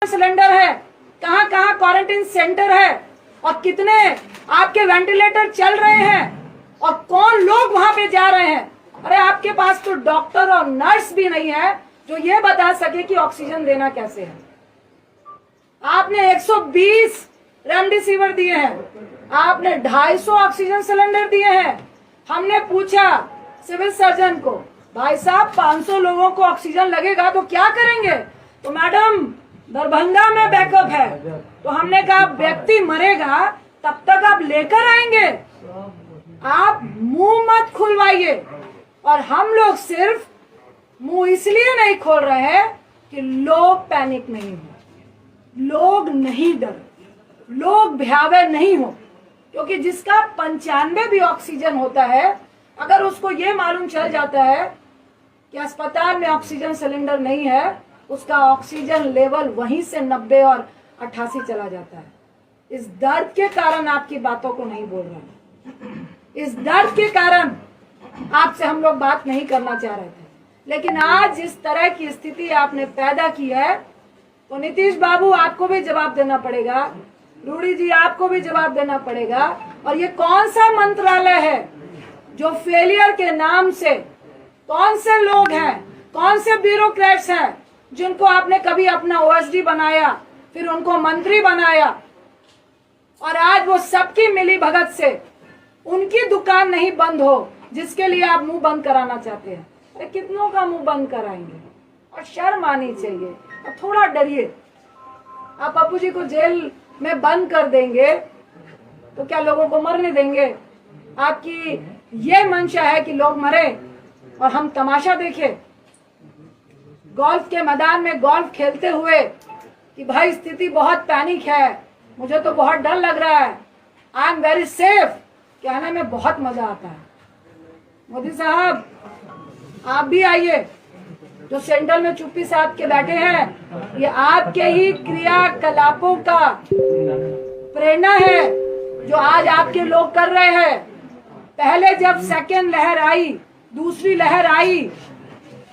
Cylinder है, कहाँ कहाँ क्वारंटाइन सेंटर है और कितने आपके वेंटिलेटर चल रहे हैं और कौन लोग वहां पे जा रहे हैं। अरे आपके पास तो डॉक्टर और नर्स भी नहीं है जो ये बता सके कि ऑक्सीजन देना कैसे है। आपने 120 रेमडेसिविर दिए हैं, आपने 250 ऑक्सीजन सिलेंडर दिए हैं। हमने पूछा सिविल सर्जन को, भाई साहब 500 लोगों को ऑक्सीजन लगेगा तो क्या करेंगे? तो मैडम दरभंगा में बैकअप है। तो हमने कहा व्यक्ति मरेगा तब तक आप लेकर आएंगे, आप मुंह मत खुलवाइए। और हम लोग सिर्फ मुंह इसलिए नहीं खोल रहे हैं कि लोग पैनिक नहीं हो, लोग नहीं डर, लोग भयावह नहीं हो। क्योंकि जिसका 95 भी ऑक्सीजन होता है, अगर उसको ये मालूम चल जाता है कि अस्पताल में ऑक्सीजन सिलेंडर नहीं है, उसका ऑक्सीजन लेवल वहीं से 90 और 88 चला जाता है। इस दर्द के कारण आपकी बातों को नहीं बोल रहे, इस दर्द के कारण आपसे हम लोग बात नहीं करना चाह रहे थे। लेकिन आज जिस तरह की स्थिति आपने पैदा की है, तो नीतीश बाबू आपको भी जवाब देना पड़ेगा, रूडी जी आपको भी जवाब देना पड़ेगा। और ये कौन सा मंत्रालय है जो फेलियर के नाम से, कौन से लोग हैं, कौन से ब्यूरोक्रेट्स हैं जिनको आपने कभी अपना ओएसडी बनाया, फिर उनको मंत्री बनाया, और आज वो सबकी मिली भगत से उनकी दुकान नहीं बंद हो जिसके लिए आप मुंह बंद कराना चाहते हैं। अरे कितनों का मुंह बंद कराएंगे? और शर्म आनी चाहिए, और थोड़ा डरिए। आप पप्पू जी को जेल में बंद कर देंगे तो क्या लोगों को मरने देंगे? आपकी ये मंशा है कि लोग मरे और हम तमाशा देखें? गोल्फ के मैदान में गोल्फ खेलते हुए कि भाई स्थिति बहुत पैनिक है, मुझे तो बहुत डर लग रहा है, आई एम वेरी सेफ, कहने में बहुत मजा आता है। मोदी साहब आप भी आइए, जो सेंट्रल में चुप्पी साध के बैठे हैं, ये आपके ही क्रियाकलापों का प्रेरणा है जो आज आपके लोग कर रहे हैं। पहले जब सेकेंड लहर आई, दूसरी लहर आई,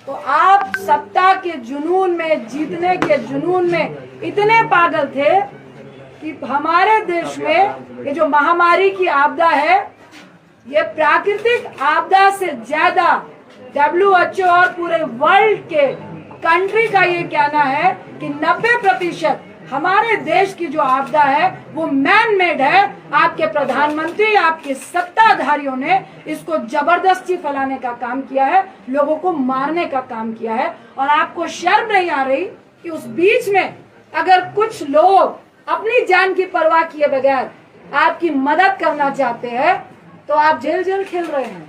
तो आप सत्ता के जुनून में, जीतने के जुनून में इतने पागल थे कि हमारे देश में ये जो महामारी की आपदा है, ये प्राकृतिक आपदा से ज्यादा WHO और पूरे वर्ल्ड के कंट्री का ये कहना है कि 90% हमारे देश की जो आपदा है वो मैन मेड है। आपके प्रधानमंत्री, आपके सत्ताधारियों ने इसको जबरदस्ती फैलाने का काम किया है, लोगों को मारने का काम किया है। और आपको शर्म नहीं आ रही कि उस बीच में अगर कुछ लोग अपनी जान की परवाह किए बगैर आपकी मदद करना चाहते हैं तो आप जेल खेल रहे हैं,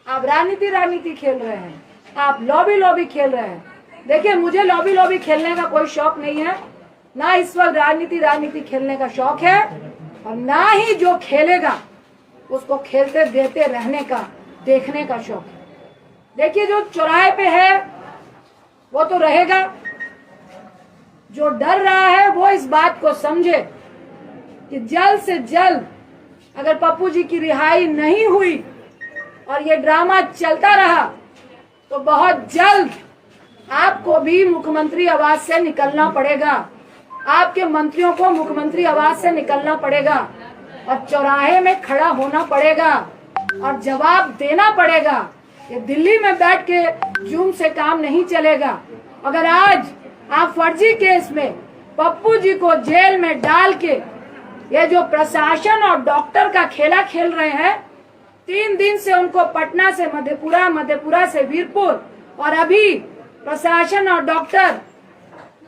आप राजनीति खेल रहे हैं, आप लॉबी खेल रहे हैं। देखिए, मुझे लॉबी खेलने का कोई शौक नहीं है, ना इस वक्त राजनीति खेलने का शौक है, और ना ही जो खेलेगा उसको खेलते देते रहने का, देखने का शौक है। देखिए, जो चौराहे पे है वो तो रहेगा, जो डर रहा है वो इस बात को समझे कि जल्द से जल्द अगर पप्पू जी की रिहाई नहीं हुई और ये ड्रामा चलता रहा तो बहुत जल्द आपको भी मुख्यमंत्री आवास से निकलना पड़ेगा, आपके मंत्रियों को मुख्यमंत्री आवास से निकलना पड़ेगा और चौराहे में खड़ा होना पड़ेगा और जवाब देना पड़ेगा। ये दिल्ली में बैठ के जूम से काम नहीं चलेगा। अगर आज आप फर्जी केस में पप्पू जी को जेल में डाल के ये जो प्रशासन और डॉक्टर का खेला खेल रहे हैं, 3 दिन से उनको पटना से मधेपुरा, मधेपुरा से वीरपुर, और अभी प्रशासन और डॉक्टर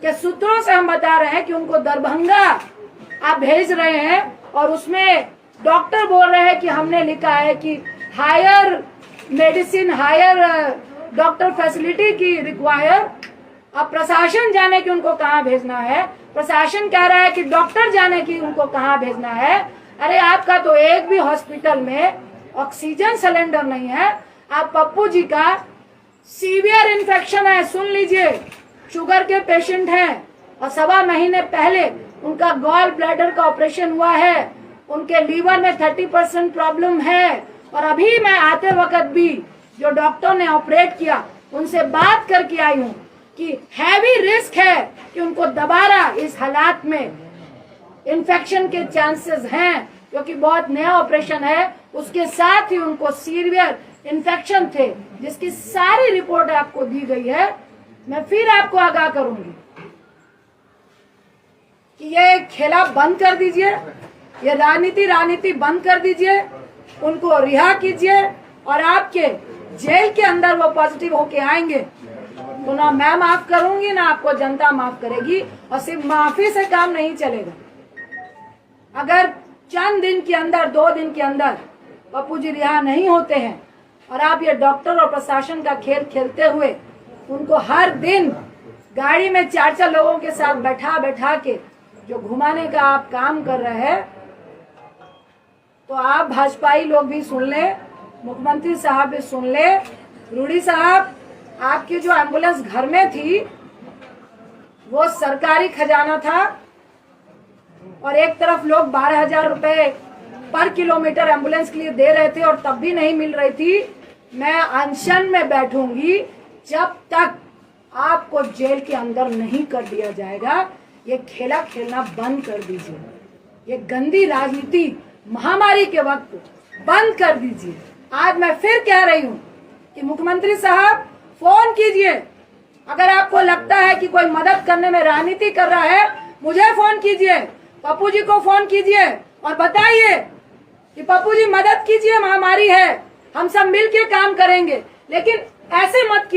के सूत्रों से हम बता रहे हैं कि उनको दरभंगा आप भेज रहे हैं। और उसमें डॉक्टर बोल रहे हैं कि हमने लिखा है कि higher medicine, higher doctor facility की रिक्वायर। अब प्रशासन जाने की उनको कहाँ भेजना है, प्रशासन कह रहा है कि डॉक्टर जाने की उनको कहाँ भेजना है। अरे आपका तो एक भी हॉस्पिटल में ऑक्सीजन सिलेंडर नहीं है। आप पप्पू जी का सीवियर इन्फेक्शन है, सुन लीजिए, शुगर के पेशेंट हैं और 1.25 महीने पहले उनका गॉल ब्लैडर का ऑपरेशन हुआ है, उनके लीवर में 30% प्रॉब्लम है। और अभी मैं आते वक्त भी जो डॉक्टर ने ऑपरेट किया उनसे बात करके आई हूँ, कि हैवी रिस्क है कि उनको दोबारा इस हालात में इन्फेक्शन के चांसेस हैं, क्योंकि बहुत नया ऑपरेशन है, उसके साथ ही उनको सीवियर इन्फेक्शन थे, जिसकी सारी रिपोर्ट आपको दी गई है। मैं फिर आपको आगाह करूंगी कि ये खेला बंद कर दीजिए, ये राजनीति बंद कर दीजिए, उनको रिहा कीजिए, और आपके जेल के अंदर वो पॉजिटिव होके आएंगे तो ना मैं माफ करूंगी ना आपको जनता माफ करेगी। और सिर्फ माफी से काम नहीं चलेगा। अगर चंद दिन के अंदर, 2 दिन के अंदर पप्पू जी रिहा नहीं होते हैं और आप ये डॉक्टर और प्रशासन का खेल खेलते हुए उनको हर दिन गाड़ी में 4-4 लोगों के साथ बैठा के जो घुमाने का आप काम कर रहे हैं, तो आप भाजपाई लोग भी सुन ले, मुख्यमंत्री साहब भी सुन ले। रूडी साहब, आपकी जो एम्बुलेंस घर में थी वो सरकारी खजाना था, और एक तरफ लोग 12,000 रुपए पर किलोमीटर एम्बुलेंस के लिए दे रहे थे और तब भी नहीं मिल रही थी। मैं अनशन में बैठूंगी जब तक आपको जेल के अंदर नहीं कर दिया जाएगा। ये खेला खेलना बंद कर दीजिए, ये गंदी राजनीति महामारी के वक्त बंद कर दीजिए। आज मैं फिर कह रही हूँ कि मुख्यमंत्री साहब फोन कीजिए, अगर आपको लगता है कि कोई मदद करने में राजनीति कर रहा है, मुझे फोन कीजिए, पप्पू जी को फोन कीजिए और बताइए कि पप्पू जी मदद कीजिए, महामारी है, हम सब मिलके काम करेंगे। लेकिन ऐसे मत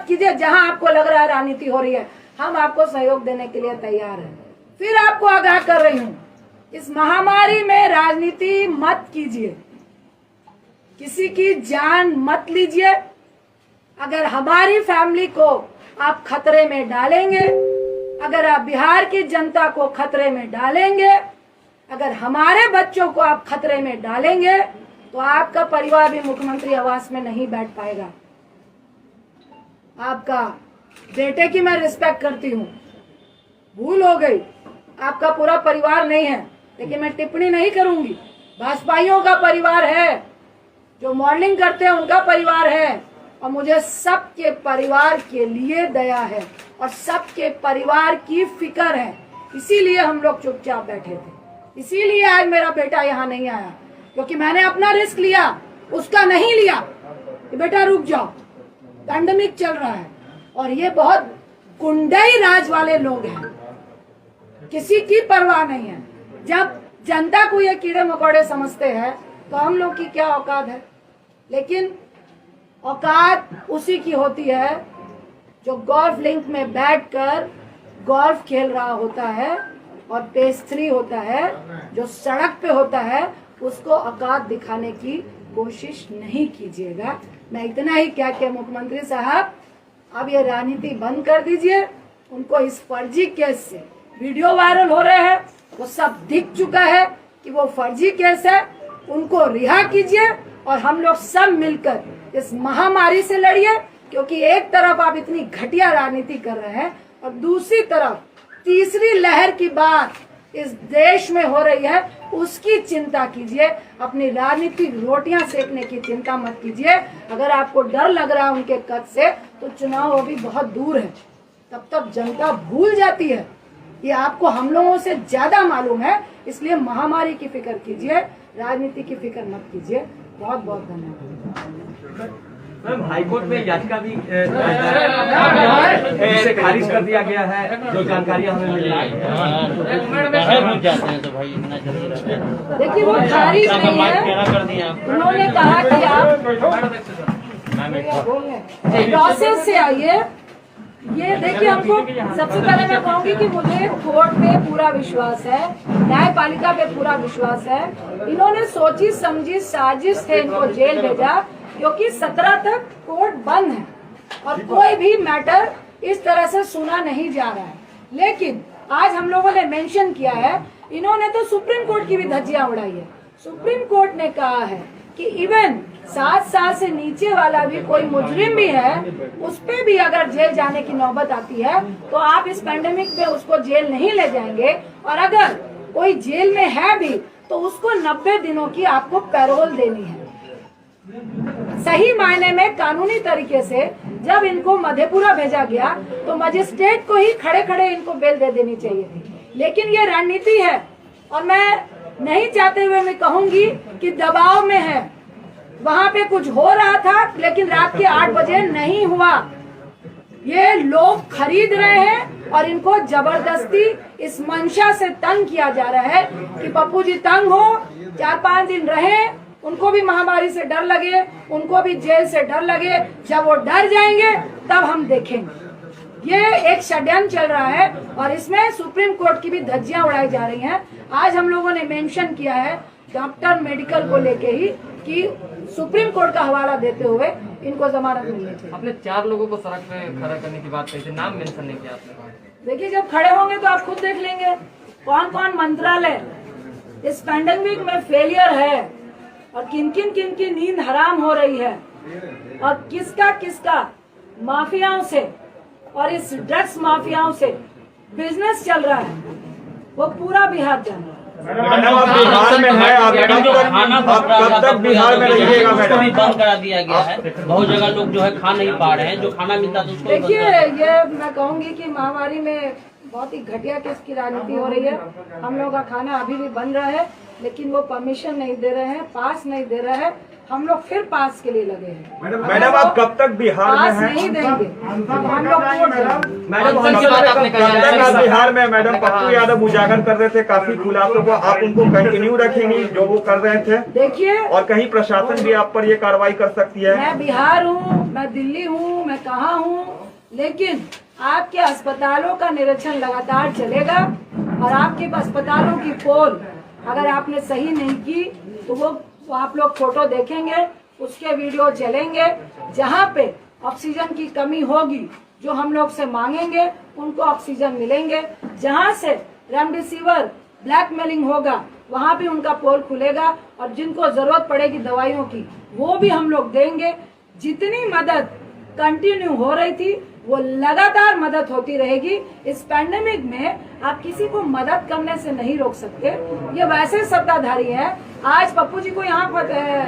कीजिए जहां आपको लग रहा है राजनीति हो रही है। हम आपको सहयोग देने के लिए तैयार हैं। फिर आपको आगाह कर रही हूँ, इस महामारी में राजनीति मत कीजिए, किसी की जान मत लीजिए। अगर हमारी फैमिली को आप खतरे में डालेंगे, अगर आप बिहार की जनता को खतरे में डालेंगे, अगर हमारे बच्चों को आप खतरे में डालेंगे, तो आपका परिवार भी मुख्यमंत्री आवास में नहीं बैठ पाएगा। आपका बेटे की मैं रिस्पेक्ट करती हूँ, भूल हो गई, आपका पूरा परिवार नहीं है, लेकिन मैं टिप्पणी नहीं करूंगी। भाजपाइयों का परिवार है, जो मॉडलिंग करते हैं उनका परिवार है, और मुझे सबके परिवार के लिए दया है और सबके परिवार की फिक्र है। इसीलिए हम लोग चुपचाप बैठे थे, इसीलिए आज मेरा बेटा यहाँ नहीं आया, क्योंकि मैंने अपना रिस्क लिया, उसका नहीं लिया कि बेटा रुक जाओ, पैंडेमिक चल रहा है। और ये बहुत गुंडई राज वाले लोग हैं, किसी की परवाह नहीं है। जब जनता को ये कीड़े मकोड़े समझते हैं तो हम लोग की क्या औकात है। लेकिन औकात उसी की होती है जो गोल्फ लिंक में बैठकर गोल्फ खेल रहा होता है और पेस्ट्री होता है, जो सड़क पे होता है, उसको औकात दिखाने की कोशिश नहीं कीजिएगा। मैं इतना ही क्या कि मुख्यमंत्री साहब, अब ये राजनीति बंद कर दीजिए। उनको इस फर्जी केस से वीडियो वायरल हो रहे हैं, वो सब दिख चुका है कि वो फर्जी केस है, उनको रिहा कीजिए और हम लोग सब मिलकर इस महामारी से लड़िए। क्योंकि एक तरफ आप इतनी घटिया राजनीति कर रहे हैं और दूसरी तरफ तीसरी लहर की बात इस देश में हो रही है, उसकी चिंता कीजिए। अपनी राजनीतिक रोटियां सेकने की चिंता मत कीजिए। अगर आपको डर लग रहा है उनके कद से, तो चुनाव अभी बहुत दूर है, तब तक जनता भूल जाती है। ये आपको हम लोगों से ज्यादा मालूम है, इसलिए महामारी की फिक्र कीजिए, राजनीति की फिक्र मत कीजिए। बहुत बहुत धन्यवाद। मैम, हाईकोर्ट में याचिका भी खारिज कर दिया गया है, जो जानकारियां हमें मिली है। देखिए, वो खारिज नहीं है, उन्होंने कहा कि आप प्रोसेस से आइए। ये देखिए, हमको सबसे पहले मैं कहूँगी कि मुझे कोर्ट पे पूरा विश्वास है, न्यायपालिका पे पूरा विश्वास है। इन्होंने सोची समझी साजिश से इनको जेल भेजा, क्योंकि 17 तक कोर्ट बंद है और कोई भी मैटर इस तरह से सुना नहीं जा रहा है। लेकिन आज हम लोगों ने मेंशन किया है, इन्होंने तो सुप्रीम कोर्ट की भी धज्जियां उड़ाई है। सुप्रीम कोर्ट ने कहा है कि इवन 7 साल से नीचे वाला भी कोई मुजरिम भी है, उस पे भी अगर जेल जाने की नौबत आती है तो आप इस पैंडेमिक में उसको जेल नहीं ले जाएंगे, और अगर कोई जेल में है भी तो उसको 90 दिनों की आपको पैरोल देनी है। सही मायने में कानूनी तरीके से जब इनको मधेपुरा भेजा गया तो मजिस्ट्रेट को ही खड़े खड़े इनको बेल दे देनी चाहिए थी, लेकिन ये रणनीति है और मैं नहीं चाहते हुए मैं कहूंगी कि दबाव में है। वहां पे कुछ हो रहा था लेकिन रात के 8 बजे नहीं हुआ। ये लोग खरीद रहे हैं और इनको जबरदस्ती इस मंशा से तंग किया जा रहा है कि पप्पू जी तंग हो, 4-5 दिन रहे, उनको भी महामारी से डर लगे, उनको भी जेल से डर लगे। जब वो डर जाएंगे तब हम देखेंगे। ये एक षड्यंत्र चल रहा है और इसमें सुप्रीम कोर्ट की भी धज्जियां उड़ाई जा रही हैं। आज हम लोगों ने मेंशन किया है डॉक्टर मेडिकल को लेके ही कि सुप्रीम कोर्ट का हवाला देते हुए इनको जमानत मिलनी चाहिए। आपने 4 लोगों को सड़क पे खड़ा करने की बात कही थी, नाम मेंशन नहीं किया आपने। देखिए, जब खड़े होंगे तो आप खुद देख लेंगे कौन कौन मंत्रालय इस पैंडेमिक में फेलियर है और किन किन नींद हराम हो रही है और किसका माफियाओं से और इस ड्रग्स माफियाओं से बिजनेस चल रहा है, वो पूरा बिहार जान रहा है। मैडम, आप बिहार में है, आप कब तक बिहार में रहिएगा मैडम? बंद करा दिया गया है, बहुत जगह लोग जो है खा नहीं पा रहे हैं, जो खाना मिलता था उसको। देखिए, ये मैं कहूंगी कि महामारी में बहुत ही घटिया किस्म की राजनीति हो रही है। हम लोग का खाना अभी भी बन रहा है लेकिन वो परमिशन नहीं दे रहे हैं, पास नहीं दे रहे हैं। हम लोग फिर पास के लिए लगे हैं। मैडम, आप कब तक बिहार में हैं? नहीं देंगे तो हम लोग वोट देंगे। मैडम, आप बिहार में मैडम पप्पू यादव उजागर कर रहे थे काफी खुलासों को, आप उनको कंटिन्यू रखेंगी जो वो कर रहे थे? देखिए, और कहीं प्रशासन भी आप पर ये कार्रवाई कर सकती है? मैं बिहार हूँ, मैं दिल्ली हूँ, मैं कहाँ हूँ, लेकिन आपके अस्पतालों का निरीक्षण लगातार चलेगा और आपके अस्पतालों की पोल अगर आपने सही नहीं की तो वो आप लोग फोटो देखेंगे, उसके वीडियो चलेंगे। जहाँ पे ऑक्सीजन की कमी होगी, जो हम लोग से मांगेंगे उनको ऑक्सीजन मिलेंगे। जहाँ से रेमडेसिविर ब्लैकमेलिंग होगा वहाँ भी उनका पोल खुलेगा और जिनको जरूरत पड़ेगी दवाइयों की वो भी हम लोग देंगे। जितनी मदद कंटिन्यू हो रही थी वो लगातार मदद होती रहेगी। इस पैंडेमिक में आप किसी को मदद करने से नहीं रोक सकते। ये वैसे सत्ताधारी है, आज पप्पू जी को यहाँ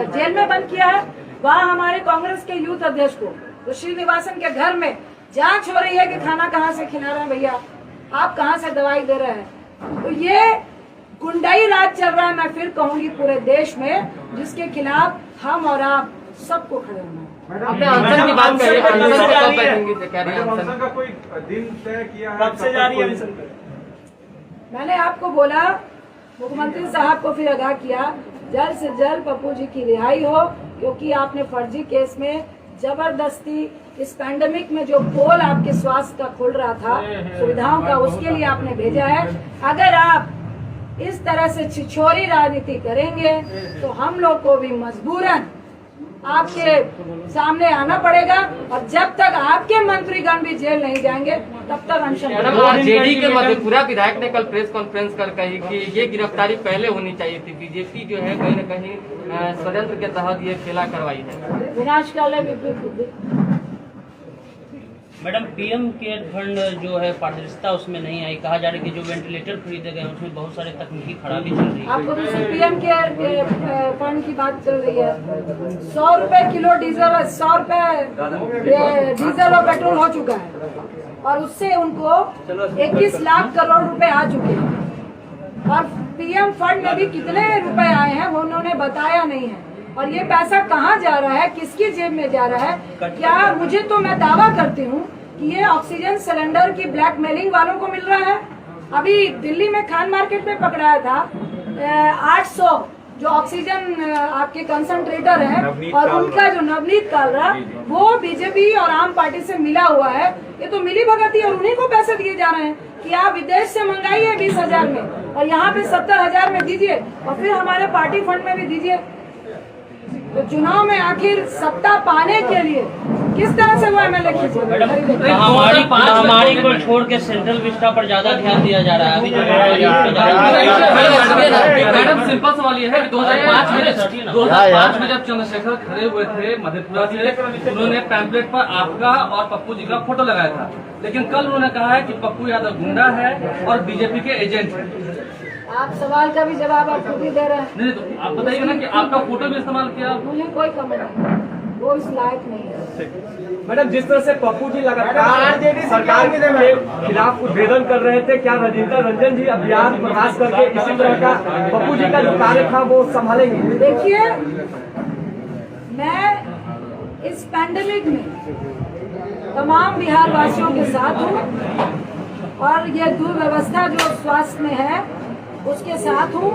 जेल में बंद किया है, वहाँ हमारे कांग्रेस के यूथ अध्यक्ष को तो श्रीनिवासन के घर में जांच हो रही है कि खाना कहाँ से खिला रहे हैं भैया, आप कहाँ से दवाई दे रहे हैं। तो ये गुंडाई राज चल रहा है, मैं फिर कहूंगी पूरे देश में, जिसके खिलाफ हम और आप सबको खड़े होना है। आपने अनशन की बात कही, अनशन से कब बैठेंगे? अनशन का कोई दिन तय किया है? कब से जारी है अनशन? मैंने आपको बोला, मुख्यमंत्री साहब को फिर आगाह किया, जल्द से जल्द पप्पू जी की रिहाई हो, क्योंकि आपने फर्जी केस में जबरदस्ती इस पैंडेमिक में जो पोल आपके स्वास्थ्य का खुल रहा था सुविधाओं का, उसके लिए आपने भेजा है। अगर आप इस तरह से छिछोरी राजनीति करेंगे तो हम लोग को भी मजबूरन आपके सामने आना पड़ेगा और जब तक आपके मंत्रीगण भी जेल नहीं जाएंगे तब तक अनशन। आरजेडी के मधेपुरा विधायक ने कल प्रेस कॉन्फ्रेंस कर कही कि ये गिरफ्तारी पहले होनी चाहिए थी, बीजेपी जो है कहीं न कहीं षड्यंत्र के तहत ये खेला करवाई है। विनाशकाले विपरीत बुद्धि। मैडम, पीएम केयर फंड जो है पारदर्शिता उसमें नहीं आई, कहा जा रहा है कि जो वेंटिलेटर खरीदे गए उसमें बहुत सारे तकनीकी खराबी चल रही है। आपको दूसरी पीएम केयर फंड की बात चल रही है। 100 रुपए किलो डीजल, 100 रुपए डीजल और पेट्रोल हो चुका है और उससे उनको 21 लाख करोड़ रुपए आ चुके हैं और पीएम फंड में भी कितने रुपए आए हैं वो उन्होंने बताया नहीं है। और ये पैसा कहाँ जा रहा है, किसकी जेब में जा रहा है? क्या मुझे तो मैं दावा करती हूँ कि ये ऑक्सीजन सिलेंडर की ब्लैकमेलिंग वालों को मिल रहा है। अभी दिल्ली में खान मार्केट में पकड़ाया था 800 जो ऑक्सीजन आपके कंसंट्रेटर है और उनका जो नवनीत कालरा वो बीजेपी और आम पार्टी से मिला हुआ है। ये तो मिली भगती और उन्हीं को पैसे दिए जा रहे हैं कि आप विदेश से मंगाइए 20,000 में और यहाँ पे 70,000 में दीजिए और फिर हमारे पार्टी फंड में भी दीजिए। तो चुनाव में आखिर सत्ता पाने के लिए किस तरह से वो एमएलए महामारी को छोड़ के सेंट्रल विस्टा पर ज्यादा ध्यान दिया जा रहा है। अभी जो मैडम, सिंपल सवाल ये है कि 2005 में जब चंद्रशेखर खड़े हुए थे मधेपुरा से, उन्होंने पैम्पलेट पर आपका और पप्पू जी का फोटो लगाया था, लेकिन कल उन्होंने कहा है कि पप्पू यादव गुंडा है और बीजेपी के एजेंट है। आप सवाल का भी जवाब आप खुद ही दे रहे हैं। नहीं तो आप बताइए ना कि आपका फोटो भी इस्तेमाल किया। मुझे कोई कमेंट नहीं। वो इस लायक नहीं है। मैडम, जिस तरह से पप्पू जी लगातार सरकार के खिलाफ उद्भेदन कर रहे थे, क्या रजिंदर रंजन जी अभियान प्रकाश करके इसी तरह का पप्पू जी का जो कार्य था वो संभालेंगे? देखिए, मैं इस पैंडेमिक में तमाम बिहार वासियों के साथ हूँ और ये दुर्व्यवस्था जो स्वास्थ्य में है उसके साथ हूँ,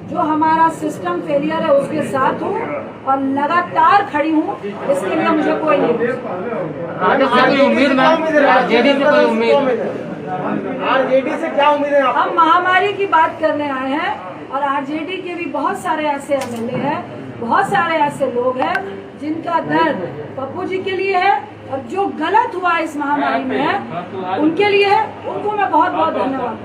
जो हमारा सिस्टम फेलियर है उसके साथ हूँ और लगातार खड़ी हूँ। इसके लिए मुझे कोई नहीं। आरजेडी से क्या उम्मीद है? हम महामारी की बात करने आए हैं और आरजेडी के भी बहुत सारे ऐसे एमएलए हैं, बहुत सारे ऐसे लोग हैं जिनका दर्द पप्पू जी के लिए है और जो गलत हुआ इस महामारी में है उनके लिए है। उनको मैं बहुत बहुत धन्यवाद।